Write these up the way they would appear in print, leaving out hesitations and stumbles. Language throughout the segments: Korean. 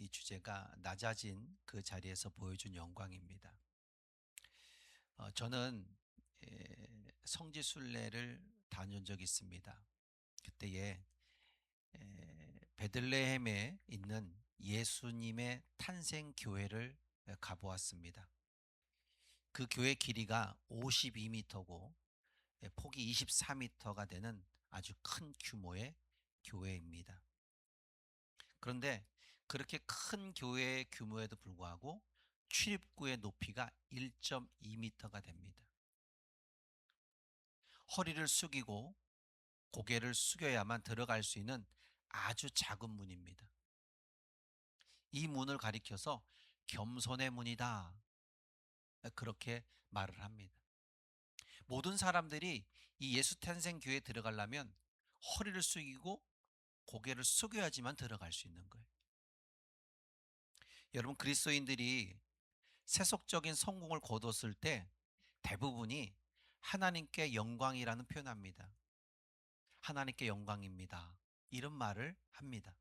이 주제가 낮아진 그 자리에서 보여준 영광입니다. 저는 성지순례를 다녀온 적이 있습니다. 그때에 베들레헴에 있는 예수님의 탄생 교회를 가보았습니다. 그 교회 길이가 52m고 폭이 24m가 되는 아주 큰 규모의 교회입니다. 그런데 그렇게 큰 교회 규모에도 불구하고 출입구의 높이가 1.2m가 됩니다. 허리를 숙이고 고개를 숙여야만 들어갈 수 있는 아주 작은 문입니다. 이 문을 가리켜서 겸손의 문이다, 그렇게 말을 합니다. 모든 사람들이 이 예수 탄생 교회에 들어가려면 허리를 숙이고 고개를 숙여야지만 들어갈 수 있는 거예요. 여러분, 그리스도인들이 세속적인 성공을 거뒀을 때 대부분이 하나님께 영광이라는 표현합니다. 하나님께 영광입니다, 이런 말을 합니다.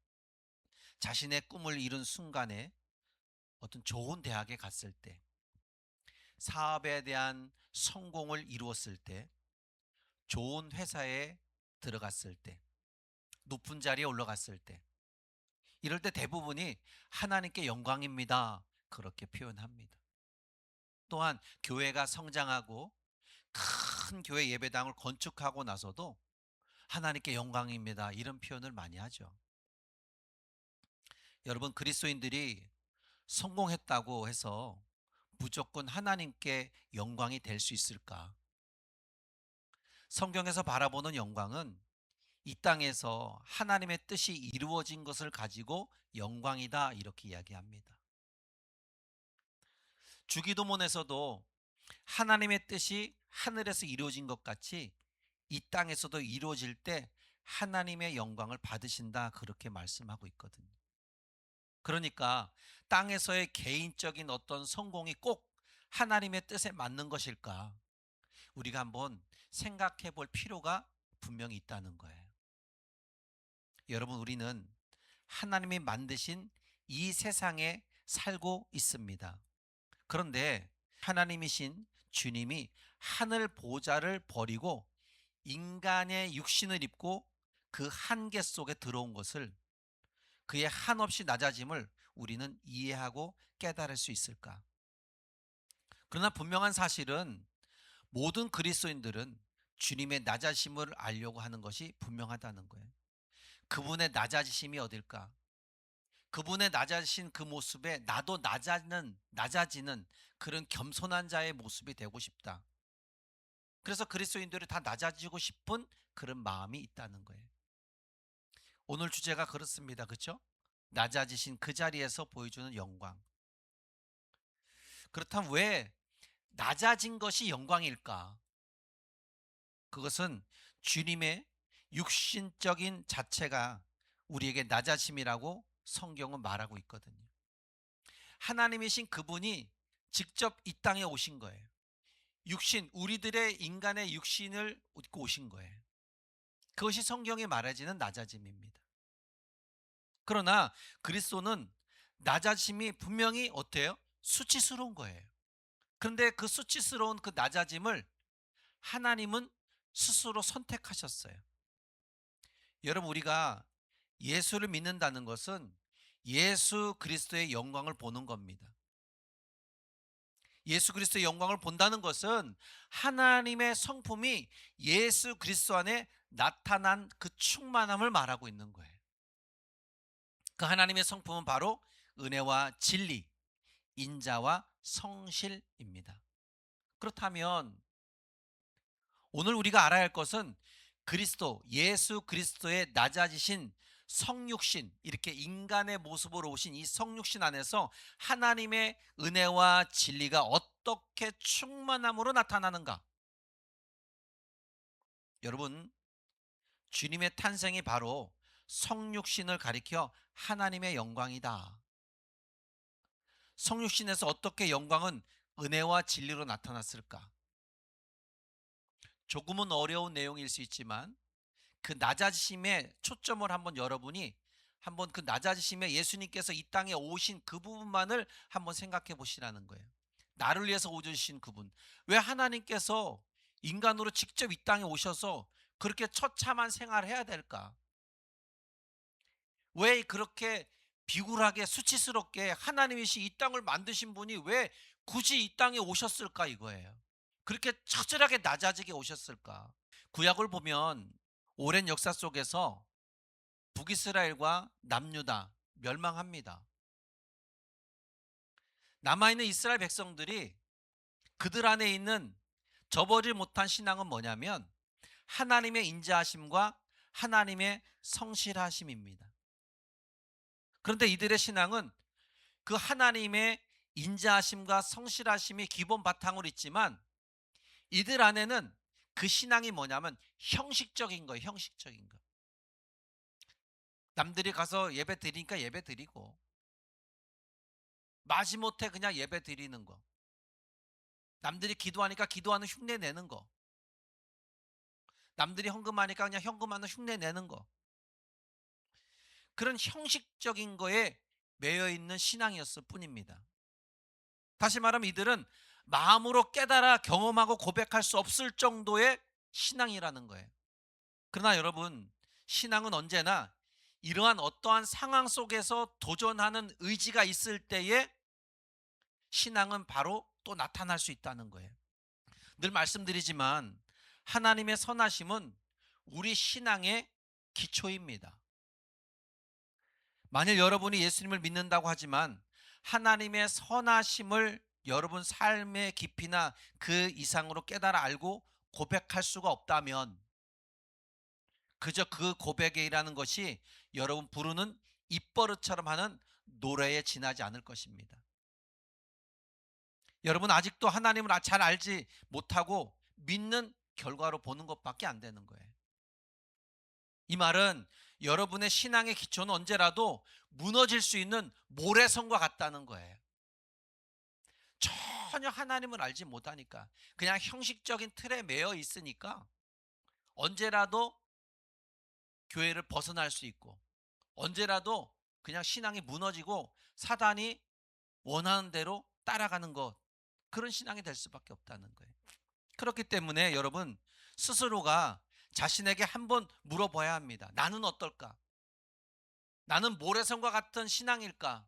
자신의 꿈을 이룬 순간에 어떤 좋은 대학에 갔을 때, 사업에 대한 성공을 이루었을 때, 좋은 회사에 들어갔을 때, 높은 자리에 올라갔을 때, 이럴 때 대부분이 하나님께 영광입니다, 그렇게 표현합니다. 또한 교회가 성장하고 큰 교회 예배당을 건축하고 나서도 하나님께 영광입니다, 이런 표현을 많이 하죠. 여러분, 그리스도인들이 성공했다고 해서 무조건 하나님께 영광이 될 수 있을까? 성경에서 바라보는 영광은 이 땅에서 하나님의 뜻이 이루어진 것을 가지고 영광이다, 이렇게 이야기합니다. 주기도문에서도 하나님의 뜻이 하늘에서 이루어진 것 같이 이 땅에서도 이루어질 때 하나님의 영광을 받으신다, 그렇게 말씀하고 있거든요. 그러니까 땅에서의 개인적인 어떤 성공이 꼭 하나님의 뜻에 맞는 것일까? 우리가 한번 생각해 볼 필요가 분명히 있다는 거예요. 여러분, 우리는 하나님이 만드신 이 세상에 살고 있습니다. 그런데 하나님이신 주님이 하늘 보좌를 버리고 인간의 육신을 입고 그 한계 속에 들어온 것을, 그의 한없이 낮아짐을 우리는 이해하고 깨달을 수 있을까? 그러나 분명한 사실은 모든 그리스도인들은 주님의 낮아심을 알려고 하는 것이 분명하다는 거예요. 그분의 낮아지심이 어딜까? 그분의 낮아진 그 모습에 나도 낮아지는 그런 겸손한 자의 모습이 되고 싶다. 그래서 그리스도인들이 다 낮아지고 싶은 그런 마음이 있다는 거예요. 오늘 주제가 그렇습니다. 그렇죠? 낮아지신 그 자리에서 보여주는 영광. 그렇다면 왜 낮아진 것이 영광일까? 그것은 주님의 육신적인 자체가 우리에게 낮아짐이라고 성경은 말하고 있거든요. 하나님이신 그분이 직접 이 땅에 오신 거예요. 육신, 우리들의 인간의 육신을 입고 오신 거예요. 그것이 성경에 말해지는 낮아짐입니다. 그러나 그리스도는 낮아짐이 분명히 어때요? 수치스러운 거예요. 그런데 그 수치스러운 그 낮아짐을 하나님은 스스로 선택하셨어요. 여러분, 우리가 예수를 믿는다는 것은 예수 그리스도의 영광을 보는 겁니다. 예수 그리스도의 영광을 본다는 것은 하나님의 성품이 예수 그리스도 안에 나타난 그 충만함을 말하고 있는 거예요. 그 하나님의 성품은 바로 은혜와 진리, 인자와 성실입니다. 그렇다면 오늘 우리가 알아야 할 것은 그리스도, 예수 그리스도의 낮아지신 성육신, 이렇게 인간의 모습으로 오신 이 성육신 안에서 하나님의 은혜와 진리가 어떻게 충만함으로 나타나는가? 여러분, 주님의 탄생이 바로 성육신을 가리켜 하나님의 영광이다. 성육신에서 어떻게 영광은 은혜와 진리로 나타났을까? 조금은 어려운 내용일 수 있지만 그 낮아지심에 초점을 한번 여러분이 한번 그 낮아지심에 예수님께서 이 땅에 오신 그 부분만을 한번 생각해 보시라는 거예요. 나를 위해서 오주신 그분. 왜 하나님께서 인간으로 직접 이 땅에 오셔서 그렇게 처참한 생활을 해야 될까? 왜 그렇게 비굴하게 수치스럽게 하나님이시 이 땅을 만드신 분이 왜 굳이 이 땅에 오셨을까 이거예요. 그렇게 처절하게 낮아지게 오셨을까? 구약을 보면 오랜 역사 속에서 북이스라엘과 남유다 멸망합니다. 남아있는 이스라엘 백성들이 그들 안에 있는 저버릴 못한 신앙은 뭐냐면 하나님의 인자하심과 하나님의 성실하심입니다. 그런데 이들의 신앙은 그 하나님의 인자하심과 성실하심이 기본 바탕으로 있지만 이들 안에는 그 신앙이 뭐냐면 형식적인 거예요. 형식적인 거. 남들이 가서 예배 드리니까 예배 드리고 마지못해 그냥 예배 드리는 거. 남들이 기도하니까 기도하는 흉내 내는 거. 남들이 헌금하니까 그냥 헌금하는 흉내 내는 거. 그런 형식적인 거에 매여 있는 신앙이었을 뿐입니다. 다시 말하면 이들은 마음으로 깨달아 경험하고 고백할 수 없을 정도의 신앙이라는 거예요. 그러나 여러분, 신앙은 언제나 이러한 어떠한 상황 속에서 도전하는 의지가 있을 때에 신앙은 바로 또 나타날 수 있다는 거예요. 늘 말씀드리지만 하나님의 선하심은 우리 신앙의 기초입니다. 만일 여러분이 예수님을 믿는다고 하지만 하나님의 선하심을 여러분 삶의 깊이나 그 이상으로 깨달아 알고 고백할 수가 없다면 그저 그 고백에 일하는 것이 여러분 부르는 입버릇처럼 하는 노래에 지나지 않을 것입니다. 여러분 아직도 하나님을 잘 알지 못하고 믿는 결과로 보는 것밖에 안 되는 거예요. 이 말은 여러분의 신앙의 기초는 언제라도 무너질 수 있는 모래성과 같다는 거예요. 전혀 하나님을 알지 못하니까 그냥 형식적인 틀에 매여 있으니까 언제라도 교회를 벗어날 수 있고 언제라도 그냥 신앙이 무너지고 사단이 원하는 대로 따라가는 것, 그런 신앙이 될 수밖에 없다는 거예요. 그렇기 때문에 여러분 스스로가 자신에게 한번 물어봐야 합니다. 나는 어떨까? 나는 모래성과 같은 신앙일까?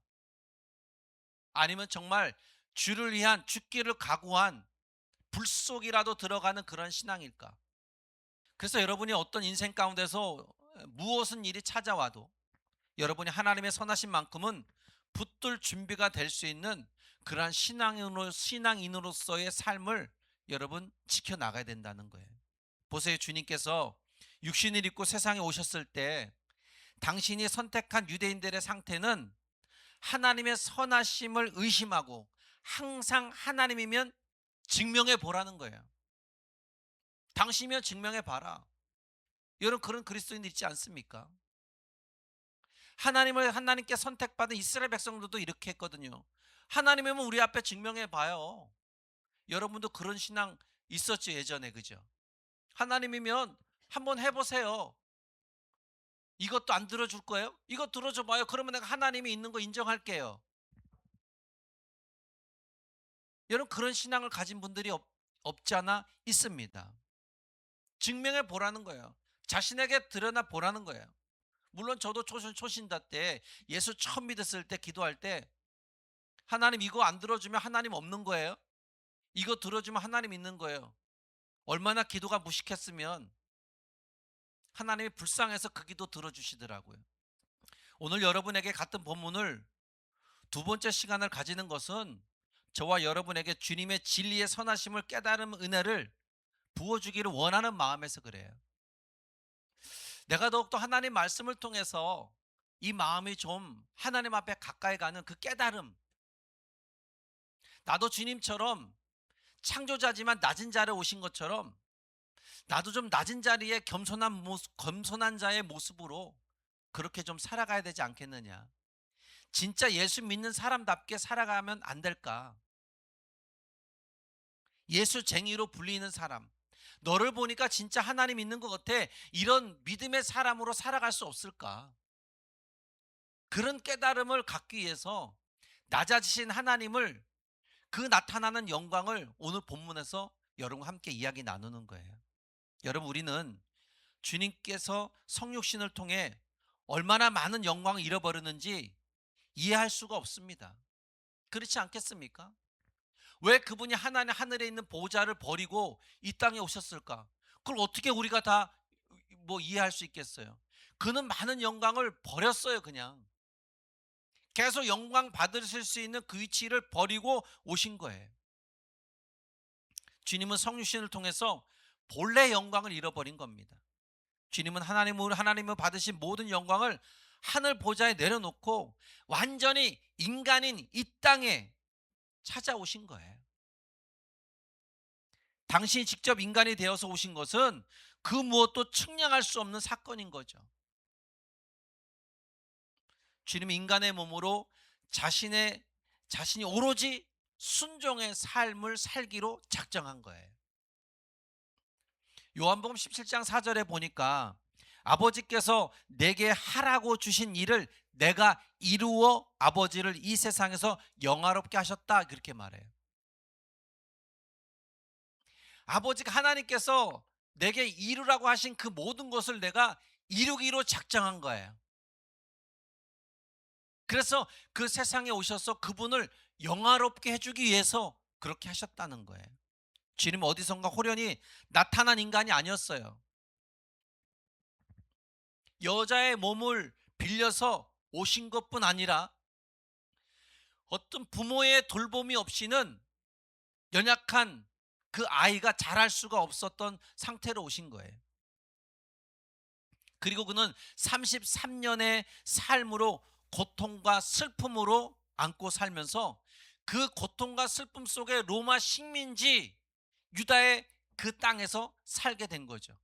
아니면 정말 주를 위한 죽기를 각오한 불 속이라도 들어가는 그런 신앙일까? 그래서 여러분이 어떤 인생 가운데서 무엇은 일이 찾아와도 여러분이 하나님의 선하신 만큼은 붙들 준비가 될 수 있는 그러한 신앙인으로서의 삶을 여러분 지켜나가야 된다는 거예요. 보세요. 주님께서 육신을 입고 세상에 오셨을 때 당신이 선택한 유대인들의 상태는 하나님의 선하심을 의심하고 항상 하나님이면 증명해 보라는 거예요. 당신이면 증명해 봐라. 여러분 그런 그리스도인 있지 않습니까? 하나님께 선택받은 이스라엘 백성들도 이렇게 했거든요. 하나님이면 우리 앞에 증명해 봐요. 여러분도 그런 신앙 있었죠 예전에, 그죠? 하나님이면 한번 해보세요. 이것도 안 들어줄 거예요? 이거 들어줘 봐요. 그러면 내가 하나님이 있는 거 인정할게요. 여러분 그런 신앙을 가진 분들이 없지 않아 있습니다. 증명해 보라는 거예요. 자신에게 드러나 보라는 거예요. 물론 저도 초신자 때 예수 처음 믿었을 때 기도할 때 하나님 이거 안 들어주면 하나님 없는 거예요? 이거 들어주면 하나님 있는 거예요. 얼마나 기도가 무식했으면 하나님이 불쌍해서 그 기도 들어주시더라고요. 오늘 여러분에게 같은 본문을 두 번째 시간을 가지는 것은 저와 여러분에게 주님의 진리의 선하심을 깨달은 은혜를 부어주기를 원하는 마음에서 그래요. 내가 더욱더 하나님 말씀을 통해서 이 마음이 좀 하나님 앞에 가까이 가는 그 깨달음, 나도 주님처럼 창조자지만 낮은 자리에 오신 것처럼 나도 좀 낮은 자리에 겸손한 자의 모습으로 그렇게 좀 살아가야 되지 않겠느냐. 진짜 예수 믿는 사람답게 살아가면 안 될까? 예수쟁이로 불리는 사람, 너를 보니까 진짜 하나님 있는 것 같아, 이런 믿음의 사람으로 살아갈 수 없을까? 그런 깨달음을 갖기 위해서 낮아지신 하나님을, 그 나타나는 영광을 오늘 본문에서 여러분과 함께 이야기 나누는 거예요. 여러분, 우리는 주님께서 성육신을 통해 얼마나 많은 영광을 잃어버렸는지 이해할 수가 없습니다. 그렇지 않겠습니까? 왜 그분이 하나님 하늘에 있는 보좌를 버리고 이 땅에 오셨을까? 그걸 어떻게 우리가 다 이해할 수 있겠어요? 그는 많은 영광을 버렸어요. 그냥 계속 영광 받으실 수 있는 그 위치를 버리고 오신 거예요. 주님은 성육신을 통해서 본래 영광을 잃어버린 겁니다. 주님은 하나님을 받으신 모든 영광을 하늘 보좌에 내려놓고 완전히 인간인 이 땅에 찾아오신 거예요. 당신이 직접 인간이 되어서 오신 것은 그 무엇도 측량할 수 없는 사건인 거죠. 주님이 인간의 몸으로 자신이 오로지 순종의 삶을 살기로 작정한 거예요. 요한복음 17장 4절에 보니까 아버지께서 내게 하라고 주신 일을 내가 이루어 아버지를 이 세상에서 영화롭게 하셨다, 그렇게 말해요. 아버지가, 하나님께서 내게 이루라고 하신 그 모든 것을 내가 이루기로 작정한 거예요. 그래서 그 세상에 오셔서 그분을 영화롭게 해주기 위해서 그렇게 하셨다는 거예요. 주님은 어디선가 호련히 나타난 인간이 아니었어요. 여자의 몸을 빌려서 오신 것뿐 아니라 어떤 부모의 돌봄이 없이는 연약한 그 아이가 자랄 수가 없었던 상태로 오신 거예요. 그리고 그는 33년의 삶으로 고통과 슬픔으로 안고 살면서 그 고통과 슬픔 속에 로마 식민지 유다의 그 땅에서 살게 된 거죠.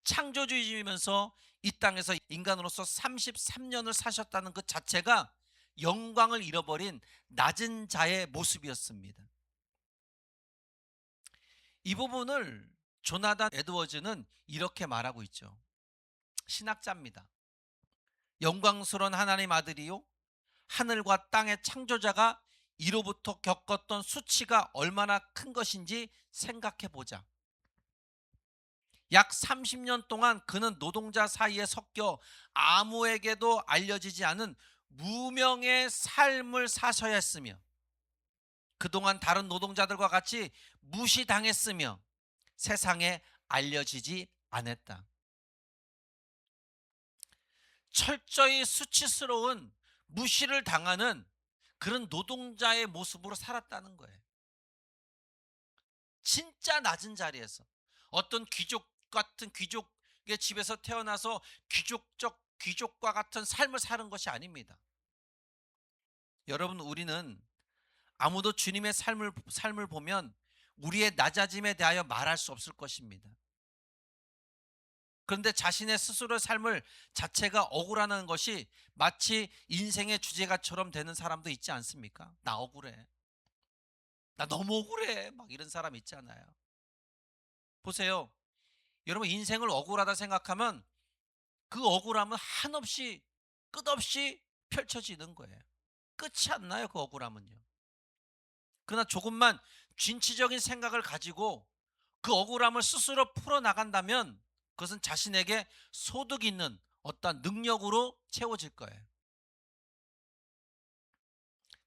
창조주의면서 이 땅에서 인간으로서 33년을 사셨다는 그 자체가 영광을 잃어버린 낮은 자의 모습이었습니다. 이 부분을 조나단 에드워즈는 이렇게 말하고 있죠. 신학자입니다. 영광스러운 하나님 아들이요, 하늘과 땅의 창조자가 이로부터 겪었던 수치가 얼마나 큰 것인지 생각해 보자. 약 30년 동안 그는 노동자 사이에 섞여 아무에게도 알려지지 않은 무명의 삶을 사셔야 했으며, 그동안 다른 노동자들과 같이 무시당했으며 세상에 알려지지 않았다. 철저히 수치스러운 무시를 당하는 그런 노동자의 모습으로 살았다는 거예요. 진짜 낮은 자리에서, 어떤 귀족 같은 귀족의 집에서 태어나서 귀족과 같은 삶을 사는 것이 아닙니다. 여러분, 우리는 아무도 주님의 삶을 보면 우리의 낮아짐에 대하여 말할 수 없을 것입니다. 그런데 자신의 스스로의 삶을 자체가 억울하는 것이 마치 인생의 주제가처럼 되는 사람도 있지 않습니까? 나 억울해, 나 너무 억울해, 막 이런 사람 있잖아요. 보세요, 여러분, 인생을 억울하다 생각하면 그 억울함은 한없이 끝없이 펼쳐지는 거예요. 끝이 안 나요, 그 억울함은요. 그러나 조금만 진취적인 생각을 가지고 그 억울함을 스스로 풀어나간다면 그것은 자신에게 소득 있는 어떤 능력으로 채워질 거예요.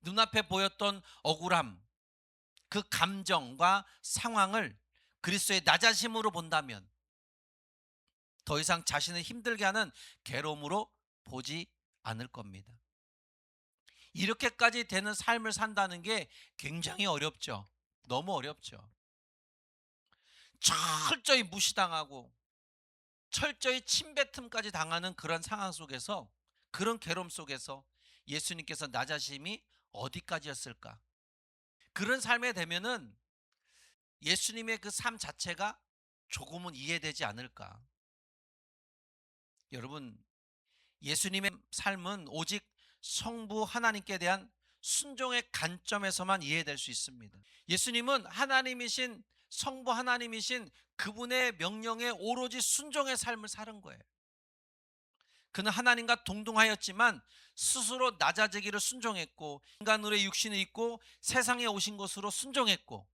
눈앞에 보였던 억울함, 그 감정과 상황을 그리스도의 낮아심으로 본다면 더 이상 자신을 힘들게 하는 괴로움으로 보지 않을 겁니다. 이렇게까지 되는 삶을 산다는 게 굉장히 어렵죠. 너무 어렵죠. 철저히 무시당하고 철저히 침뱉음까지 당하는 그런 상황 속에서, 그런 괴로움 속에서 예수님께서 낮아심이 어디까지였을까? 그런 삶에 되면은 예수님의 그 삶 자체가 조금은 이해되지 않을까? 여러분, 예수님의 삶은 오직 성부 하나님께 대한 순종의 관점에서만 이해될 수 있습니다. 예수님은 하나님이신, 성부 하나님이신 그분의 명령에 오로지 순종의 삶을 사는 거예요. 그는 하나님과 동등하였지만 스스로 낮아지기를 순종했고 인간으로의 육신을 입고 세상에 오신 것으로 순종했고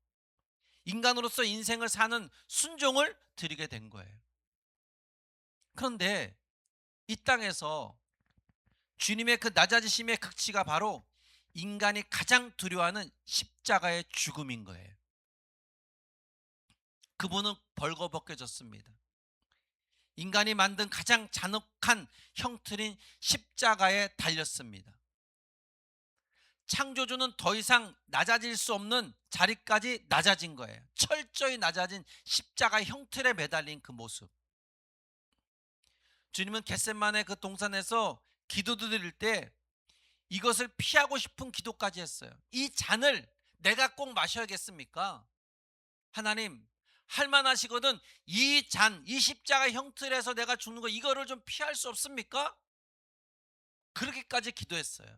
인간으로서 인생을 사는 순종을 드리게 된 거예요. 그런데 이 땅에서 주님의 그 낮아지심의 극치가 바로 인간이 가장 두려워하는 십자가의 죽음인 거예요. 그분은 벌거벗겨졌습니다. 인간이 만든 가장 잔혹한 형틀인 십자가에 달렸습니다. 창조주는 더 이상 낮아질 수 없는 자리까지 낮아진 거예요. 철저히 낮아진 십자가 형틀에 매달린 그 모습. 주님은 겟세마네 그 동산에서 기도드릴 때 이것을 피하고 싶은 기도까지 했어요. 이 잔을 내가 꼭 마셔야겠습니까? 하나님, 할만하시거든. 이 잔, 이 십자가 형틀에서 내가 죽는 거 이거를 좀 피할 수 없습니까? 그렇게까지 기도했어요.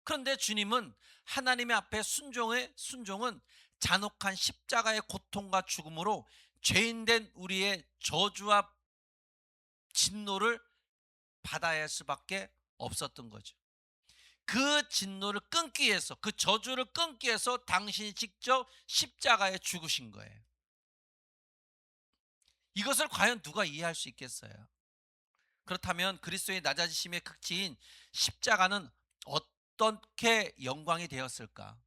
그런데 주님은 하나님의 앞에 순종은 잔혹한 십자가의 고통과 죽음으로 죄인된 우리의 저주와 진노를 받아야 할 수밖에 없었던 거죠. 그 진노를 끊기 위해서, 그 저주를 끊기 위해서 당신이 직접 십자가에 죽으신 거예요. 이것을 과연 누가 이해할 수 있겠어요? 그렇다면 그리스도의 낮아지심의 극치인 십자가는 어떻게 영광이 되었을까?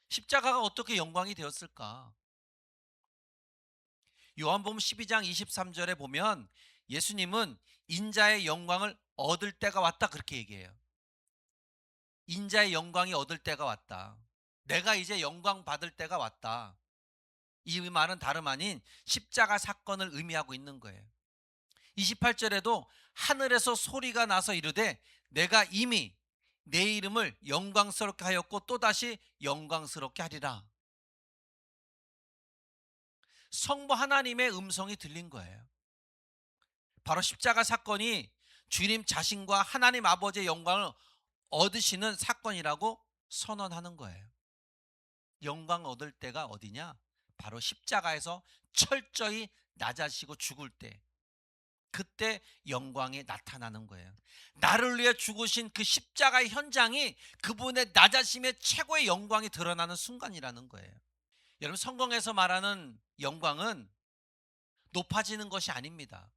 십자가가 어떻게 영광이 되었을까? 요한복음 12장 23절에 보면 예수님은 인자의 영광을 얻을 때가 왔다 그렇게 얘기해요. 인자의 영광이 얻을 때가 왔다. 내가 이제 영광 받을 때가 왔다. 이 말은 다름 아닌 십자가 사건을 의미하고 있는 거예요. 28절에도 하늘에서 소리가 나서 이르되 내가 이미 내 이름을 영광스럽게 하였고 또다시 영광스럽게 하리라. 성부 하나님의 음성이 들린 거예요. 바로 십자가 사건이 주님 자신과 하나님 아버지의 영광을 얻으시는 사건이라고 선언하는 거예요. 영광 얻을 때가 어디냐? 바로 십자가에서 철저히 낮아지고 죽을 때, 그때 영광이 나타나는 거예요. 나를 위해 죽으신 그 십자가의 현장이 그분의 낮아심의 최고의 영광이 드러나는 순간이라는 거예요. 여러분, 성경에서 말하는 영광은 높아지는 것이 아닙니다.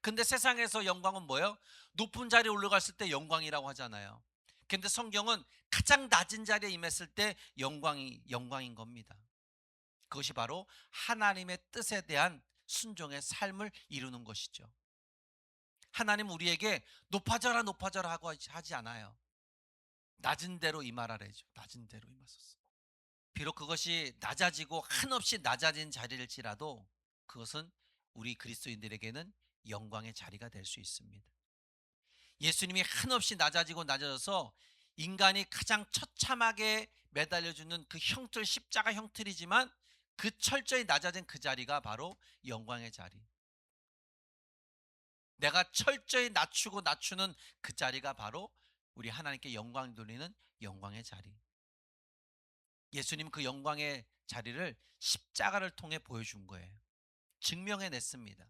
근데 세상에서 영광은 뭐예요? 높은 자리에 올라갔을 때 영광이라고 하잖아요. 근데 성경은 가장 낮은 자리에 임했을 때 영광인 겁니다. 그것이 바로 하나님의 뜻에 대한 순종의 삶을 이루는 것이죠. 하나님 우리에게 높아져라 높아져라 하고 하지 않아요. 낮은 대로 임하라래죠. 낮은 대로 임하소서. 비록 그것이 낮아지고 한없이 낮아진 자리일지라도 그것은 우리 그리스도인들에게는 영광의 자리가 될 수 있습니다. 예수님이 한없이 낮아지고 낮아져서 인간이 가장 처참하게 매달려주는 그 형틀, 십자가 형틀이지만 그 철저히 낮아진 그 자리가 바로 영광의 자리. 내가 철저히 낮추는 그 자리가 바로 우리 하나님께 영광 돌리는 영광의 자리. 예수님 그 영광의 자리를 십자가를 통해 보여준 거예요. 증명해냈습니다.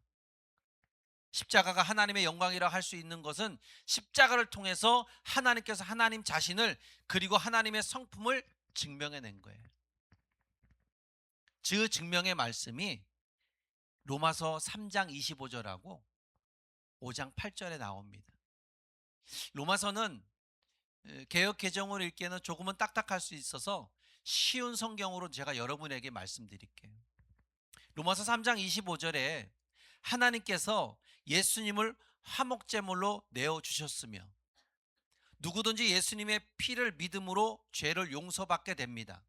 십자가가 하나님의 영광이라 할 수 있는 것은 십자가를 통해서 하나님께서 하나님 자신을 그리고 하나님의 성품을 증명해낸 거예요. 그 증명의 말씀이 로마서 3장 25절하고 5장 8절에 나옵니다. 로마서는 개역 개정으로 읽기에는 조금은 딱딱할 수 있어서 쉬운 성경으로 제가 여러분에게 말씀드릴게요. 로마서 3장 25절에 하나님께서 예수님을 화목제물로 내어주셨으며 누구든지 예수님의 피를 믿음으로 죄를 용서받게 됩니다.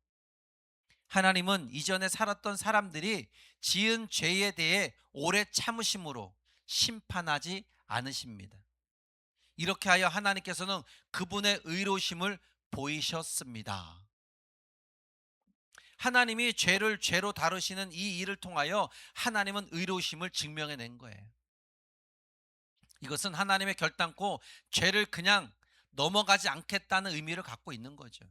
하나님은 이전에 살았던 사람들이 지은 죄에 대해 오래 참으심으로 심판하지 않으십니다. 이렇게 하여 하나님께서는 그분의 의로우심을 보이셨습니다. 하나님이 죄를 죄로 다루시는 이 일을 통하여 하나님은 의로우심을 증명해낸 거예요. 이것은 하나님의 결단코 죄를 그냥 넘어가지 않겠다는 의미를 갖고 있는 거죠.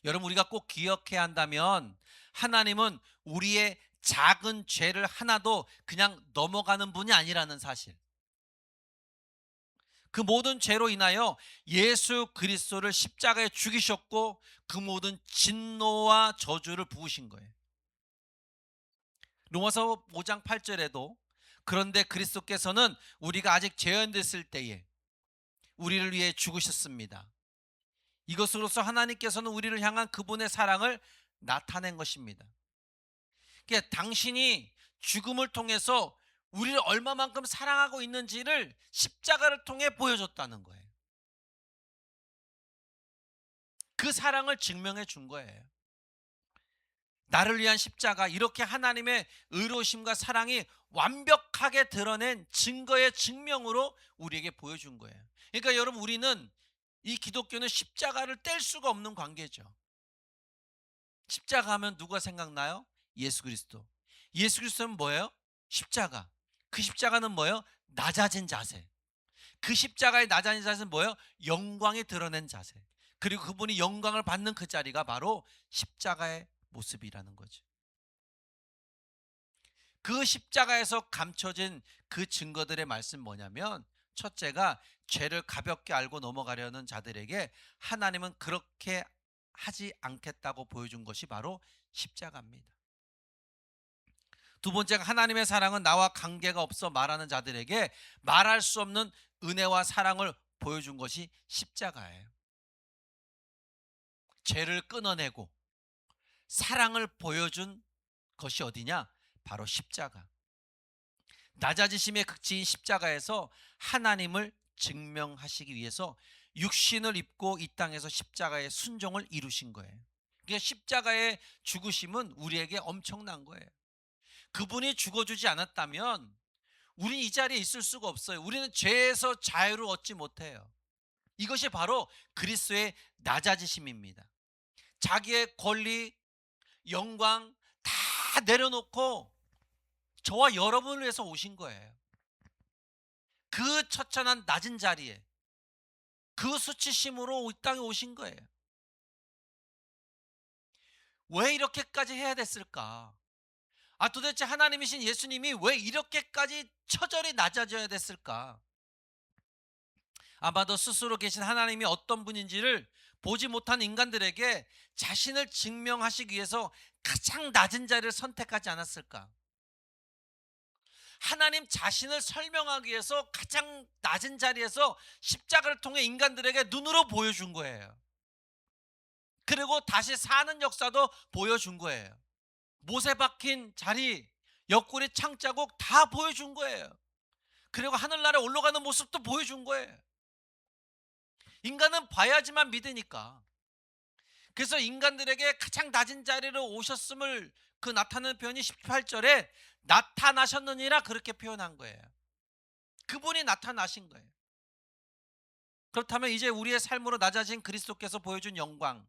여러분, 우리가 꼭 기억해야 한다면 하나님은 우리의 작은 죄를 하나도 그냥 넘어가는 분이 아니라는 사실. 그 모든 죄로 인하여 예수 그리스도를 십자가에 죽이셨고 그 모든 진노와 저주를 부으신 거예요. 로마서 5장 8절에도 그런데 그리스도께서는 우리가 아직 죄인됐을 때에 우리를 위해 죽으셨습니다. 이것으로서 하나님께서는 우리를 향한 그분의 사랑을 나타낸 것입니다. 그러니까 당신이 죽음을 통해서 우리를 얼마만큼 사랑하고 있는지를 십자가를 통해 보여줬다는 거예요. 그 사랑을 증명해 준 거예요. 나를 위한 십자가, 이렇게 하나님의 의로우심과 사랑이 완벽하게 드러낸 증거의 증명으로 우리에게 보여준 거예요. 그러니까 여러분, 우리는 이 기독교는 십자가를 뗄 수가 없는 관계죠. 십자가 하면 누가 생각나요? 예수 그리스도. 예수 그리스도는 뭐예요? 십자가. 그 십자가는 뭐예요? 낮아진 자세. 그 십자가의 낮아진 자세는 뭐예요? 영광이 드러낸 자세. 그리고 그분이 영광을 받는 그 자리가 바로 십자가의 모습이라는 거죠. 그 십자가에서 감춰진 그 증거들의 말씀 뭐냐면, 첫째가 죄를 가볍게 알고 넘어가려는 자들에게 하나님은 그렇게 하지 않겠다고 보여준 것이 바로 십자가입니다. 두 번째가 하나님의 사랑은 나와 관계가 없어 말하는 자들에게 말할 수 없는 은혜와 사랑을 보여준 것이 십자가예요. 죄를 끊어내고 사랑을 보여준 것이 어디냐? 바로 십자가. 낮아지심의 극치인 십자가에서 하나님을 증명하시기 위해서 육신을 입고 이 땅에서 십자가의 순종을 이루신 거예요. 그러니까 십자가의 죽으심은 우리에게 엄청난 거예요. 그분이 죽어주지 않았다면 우리는 이 자리에 있을 수가 없어요. 우리는 죄에서 자유를 얻지 못해요. 이것이 바로 그리스도의 낮아지심입니다. 자기의 권리, 영광 다 내려놓고 저와 여러분을 위해서 오신 거예요. 그 처참한 낮은 자리에 그 수치심으로 이 땅에 오신 거예요. 왜 이렇게까지 해야 됐을까? 도대체 하나님이신 예수님이 왜 이렇게까지 처절히 낮아져야 됐을까? 아마도 스스로 계신 하나님이 어떤 분인지를 보지 못한 인간들에게 자신을 증명하시기 위해서 가장 낮은 자리를 선택하지 않았을까? 하나님 자신을 설명하기 위해서 가장 낮은 자리에서 십자가를 통해 인간들에게 눈으로 보여준 거예요. 그리고 다시 사는 역사도 보여준 거예요. 못에 박힌 자리, 옆구리 창자국 다 보여준 거예요. 그리고 하늘나라에 올라가는 모습도 보여준 거예요. 인간은 봐야지만 믿으니까. 그래서 인간들에게 가장 낮은 자리로 오셨음을 그 나타내는 표현이 18절에 나타나셨느니라 그렇게 표현한 거예요. 그분이 나타나신 거예요. 그렇다면 이제 우리의 삶으로 낮아진 그리스도께서 보여준 영광,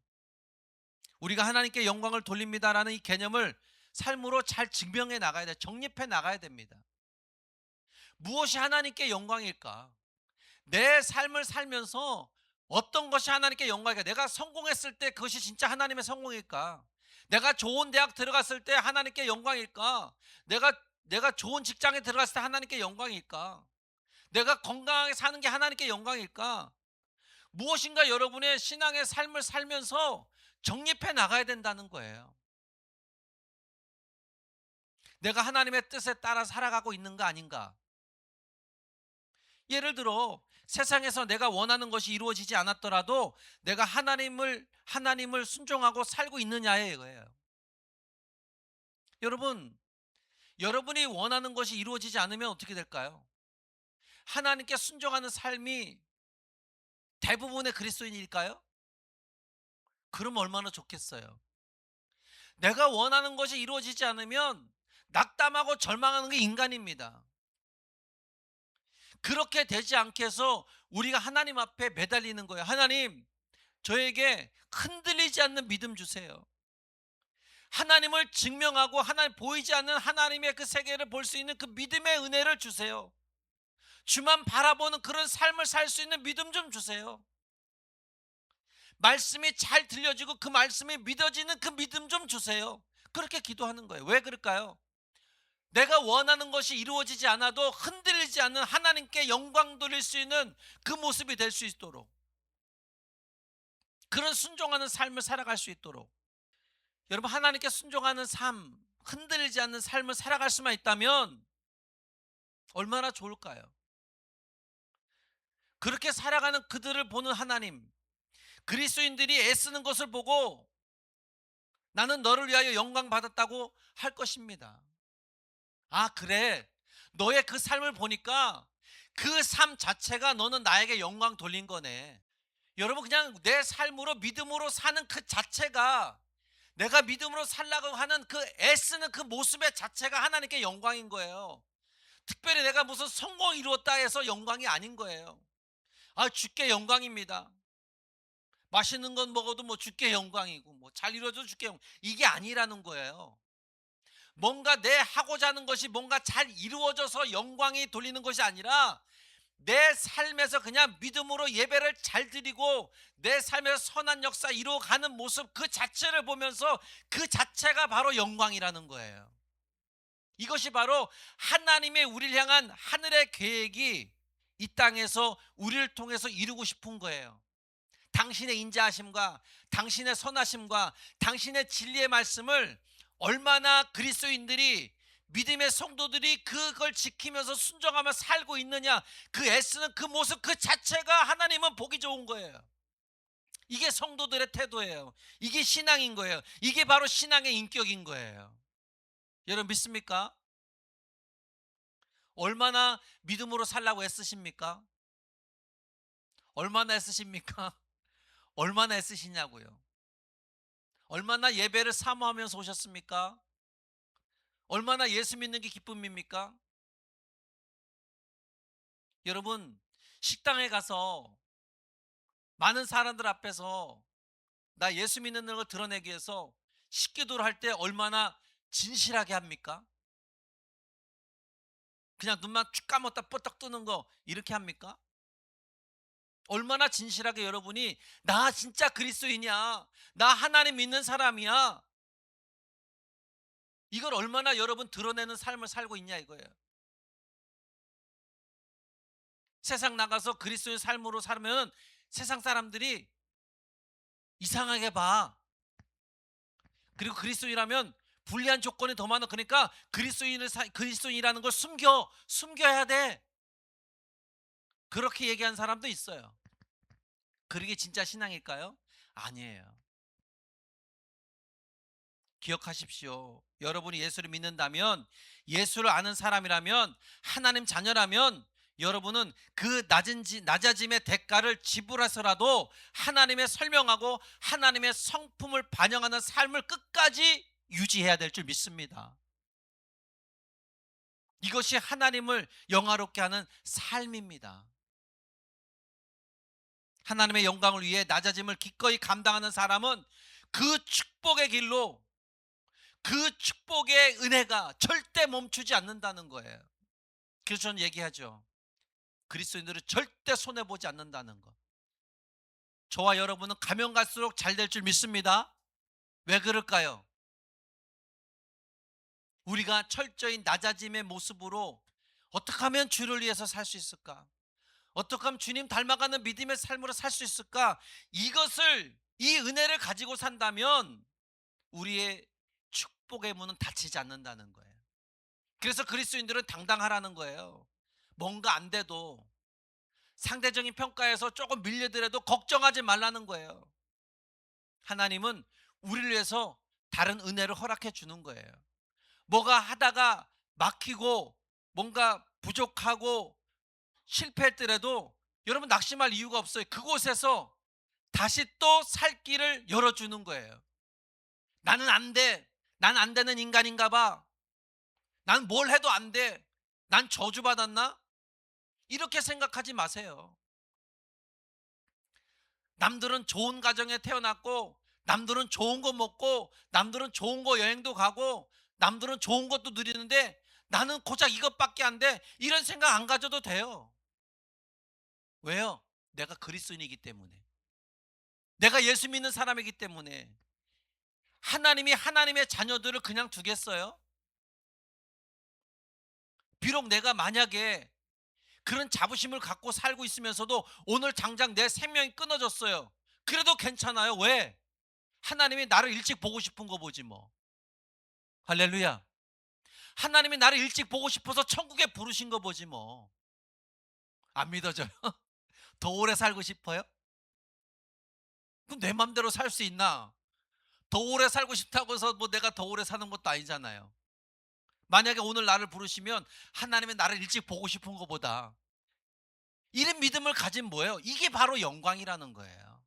우리가 하나님께 영광을 돌립니다라는 이 개념을 삶으로 잘 증명해 나가야 돼. 정립해 나가야 됩니다. 무엇이 하나님께 영광일까? 내 삶을 살면서 어떤 것이 하나님께 영광일까? 내가 성공했을 때 그것이 진짜 하나님의 성공일까? 내가 좋은 대학 들어갔을 때 하나님께 영광일까? 내가 좋은 직장에 들어갔을 때 하나님께 영광일까? 내가 건강하게 사는 게 하나님께 영광일까? 무엇인가 여러분의 신앙의 삶을 살면서 정립해 나가야 된다는 거예요. 내가 하나님의 뜻에 따라 살아가고 있는 거 아닌가? 예를 들어 세상에서 내가 원하는 것이 이루어지지 않았더라도 내가 하나님을 순종하고 살고 있느냐예요. 여러분, 여러분이 원하는 것이 이루어지지 않으면 어떻게 될까요? 하나님께 순종하는 삶이 대부분의 그리스도인일까요? 그럼 얼마나 좋겠어요. 내가 원하는 것이 이루어지지 않으면 낙담하고 절망하는 게 인간입니다. 그렇게 되지 않게 해서 우리가 하나님 앞에 매달리는 거예요. 하나님, 저에게 흔들리지 않는 믿음 주세요. 하나님을 증명하고 하나님 보이지 않는 하나님의 그 세계를 볼 수 있는 그 믿음의 은혜를 주세요. 주만 바라보는 그런 삶을 살 수 있는 믿음 좀 주세요. 말씀이 잘 들려지고 그 말씀이 믿어지는 그 믿음 좀 주세요. 그렇게 기도하는 거예요. 왜 그럴까요? 내가 원하는 것이 이루어지지 않아도 흔들리지 않는 하나님께 영광 돌릴 수 있는 그 모습이 될 수 있도록, 그런 순종하는 삶을 살아갈 수 있도록, 여러분 하나님께 순종하는 삶, 흔들리지 않는 삶을 살아갈 수만 있다면 얼마나 좋을까요? 그렇게 살아가는 그들을 보는 하나님, 그리스도인들이 애쓰는 것을 보고 나는 너를 위하여 영광 받았다고 할 것입니다. 아, 그래. 너의 그 삶을 보니까 그 삶 자체가 너는 나에게 영광 돌린 거네. 여러분, 그냥 내 삶으로 믿음으로 사는 그 자체가, 내가 믿음으로 살라고 하는 그 애쓰는 그 모습의 자체가 하나님께 영광인 거예요. 특별히 내가 무슨 성공 이루었다 해서 영광이 아닌 거예요. 아, 주께 영광입니다. 맛있는 건 먹어도 뭐 주께 영광이고, 뭐 잘 이루어져 주께 영광, 이게 아니라는 거예요. 뭔가 내 하고자 하는 것이 뭔가 잘 이루어져서 영광이 돌리는 것이 아니라 내 삶에서 그냥 믿음으로 예배를 잘 드리고 내 삶에서 선한 역사 이루어가는 모습 그 자체를 보면서 그 자체가 바로 영광이라는 거예요. 이것이 바로 하나님의 우리를 향한 하늘의 계획이 이 땅에서 우리를 통해서 이루고 싶은 거예요. 당신의 인자하심과 당신의 선하심과 당신의 진리의 말씀을 얼마나 그리스도인들이, 믿음의 성도들이 그걸 지키면서 순종하며 살고 있느냐, 그 애쓰는 그 모습 그 자체가 하나님은 보기 좋은 거예요. 이게 성도들의 태도예요. 이게 신앙인 거예요. 이게 바로 신앙의 인격인 거예요. 여러분 믿습니까? 얼마나 믿음으로 살라고 애쓰십니까? 얼마나 애쓰십니까? 얼마나 애쓰시냐고요. 얼마나 예배를 사모하면서 오셨습니까? 얼마나 예수 믿는 게 기쁨입니까? 여러분, 식당에 가서 많은 사람들 앞에서 나 예수 믿는 걸 드러내기 위해서 식기도를 할 때 얼마나 진실하게 합니까? 그냥 눈만 쭉 감았다 뻗떡 뜨는 거 이렇게 합니까? 얼마나 진실하게 여러분이 나 진짜 그리스도인이야, 나 하나님 믿는 사람이야, 이걸 얼마나 여러분 드러내는 삶을 살고 있냐 이거예요. 세상 나가서 그리스도의 삶으로 살면 세상 사람들이 이상하게 봐. 그리고 그리스도인이라면 불리한 조건이 더 많아. 그러니까 그리스도인이라는 걸 숨겨야 돼. 그렇게 얘기한 사람도 있어요. 그게 진짜 신앙일까요? 아니에요. 기억하십시오. 여러분이 예수를 믿는다면, 예수를 아는 사람이라면, 하나님 자녀라면 여러분은 그 낮아짐의 대가를 지불해서라도 하나님의 설명하고 하나님의 성품을 반영하는 삶을 끝까지 유지해야 될 줄 믿습니다. 이것이 하나님을 영화롭게 하는 삶입니다. 하나님의 영광을 위해 낮아짐을 기꺼이 감당하는 사람은 그 축복의 길로, 그 축복의 은혜가 절대 멈추지 않는다는 거예요. 그래서 저는 얘기하죠. 그리스도인들은 절대 손해보지 않는다는 것. 저와 여러분은 가면 갈수록 잘 될 줄 믿습니다. 왜 그럴까요? 우리가 철저히 낮아짐의 모습으로 어떻게 하면 주를 위해서 살 수 있을까? 어떻게 하면 주님 닮아가는 믿음의 삶으로 살 수 있을까? 이 은혜를 가지고 산다면 우리의 축복의 문은 닫히지 않는다는 거예요. 그래서 그리스도인들은 당당하라는 거예요. 뭔가 안 돼도, 상대적인 평가에서 조금 밀려들어도 걱정하지 말라는 거예요. 하나님은 우리를 위해서 다른 은혜를 허락해 주는 거예요. 뭐가 하다가 막히고 뭔가 부족하고 실패했더라도 여러분 낙심할 이유가 없어요. 그곳에서 다시 또 살 길을 열어주는 거예요. 나는 안 돼. 난 안 되는 인간인가 봐. 난 뭘 해도 안 돼. 난 저주받았나? 이렇게 생각하지 마세요. 남들은 좋은 가정에 태어났고, 남들은 좋은 거 먹고, 남들은 좋은 거 여행도 가고, 남들은 좋은 것도 누리는데 나는 고작 이것밖에 안 돼. 이런 생각 안 가져도 돼요. 왜요? 내가 그리스도인이기 때문에. 내가 예수 믿는 사람이기 때문에. 하나님이 하나님의 자녀들을 그냥 두겠어요? 비록 내가 만약에 그런 자부심을 갖고 살고 있으면서도 오늘 당장 내 생명이 끊어졌어요. 그래도 괜찮아요. 왜? 하나님이 나를 일찍 보고 싶은 거 보지 뭐. 할렐루야. 하나님이 나를 일찍 보고 싶어서 천국에 부르신 거 보지 뭐. 안 믿어져요? 더 오래 살고 싶어요? 그럼 내 맘대로 살 수 있나? 더 오래 살고 싶다고 해서 뭐 내가 더 오래 사는 것도 아니잖아요. 만약에 오늘 나를 부르시면 하나님이 나를 일찍 보고 싶은 것보다 이런 믿음을 가진 뭐예요? 이게 바로 영광이라는 거예요.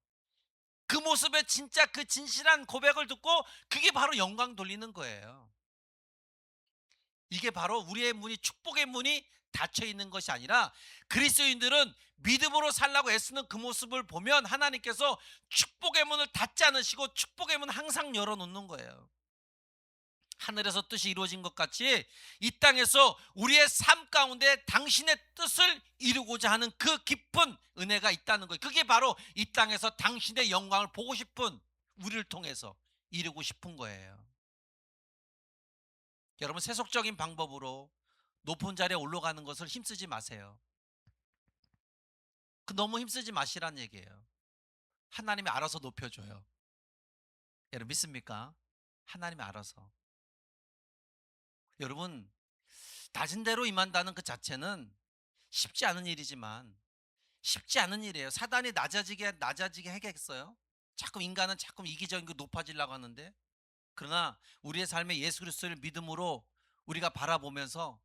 그 모습에 진짜 그 진실한 고백을 듣고 그게 바로 영광 돌리는 거예요. 이게 바로 우리의 문이 축복의 문이 닫혀 있는 것이 아니라 그리스도인들은 믿음으로 살라고 애쓰는 그 모습을 보면 하나님께서 축복의 문을 닫지 않으시고 축복의 문 항상 열어놓는 거예요. 하늘에서 뜻이 이루어진 것 같이 이 땅에서 우리의 삶 가운데 당신의 뜻을 이루고자 하는 그 깊은 은혜가 있다는 거예요. 그게 바로 이 땅에서 당신의 영광을 보고 싶은 우리를 통해서 이루고 싶은 거예요. 여러분, 세속적인 방법으로 높은 자리에 올라가는 것을 힘쓰지 마세요. 그 너무 힘쓰지 마시란 얘기예요. 하나님이 알아서 높여줘요. 여러분 믿습니까? 하나님이 알아서. 여러분, 낮은 대로 임한다는 그 자체는 쉽지 않은 일이지만 쉽지 않은 일이에요. 사단이 낮아지게 하겠어요? 자꾸 인간은 자꾸 이기적인 거 높아지려고 하는데, 그러나 우리의 삶에 예수 그리스도를 믿음으로 우리가 바라보면서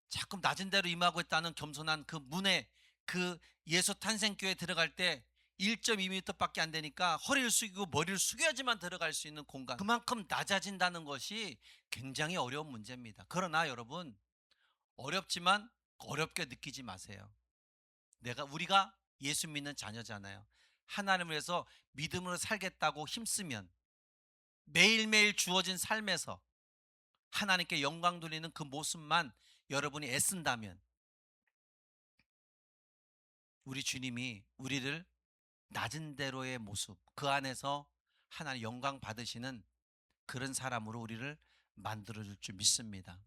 자꾸 낮은 대로 임하고 있다는 겸손한 그 문에, 그 예수 탄생교회에 들어갈 때 1.2m밖에 안 되니까 허리를 숙이고 머리를 숙여야지만 들어갈 수 있는 공간, 그만큼 낮아진다는 것이 굉장히 어려운 문제입니다. 그러나 여러분, 어렵지만 어렵게 느끼지 마세요. 우리가 예수 믿는 자녀잖아요. 하나님을 위해서 믿음으로 살겠다고 힘쓰면 매일매일 주어진 삶에서 하나님께 영광 돌리는 그 모습만 여러분이 애쓴다면 우리 주님이 우리를 낮은 대로의 모습, 그 안에서 하나님 영광 받으시는 그런 사람으로 우리를 만들어 줄 줄 믿습니다.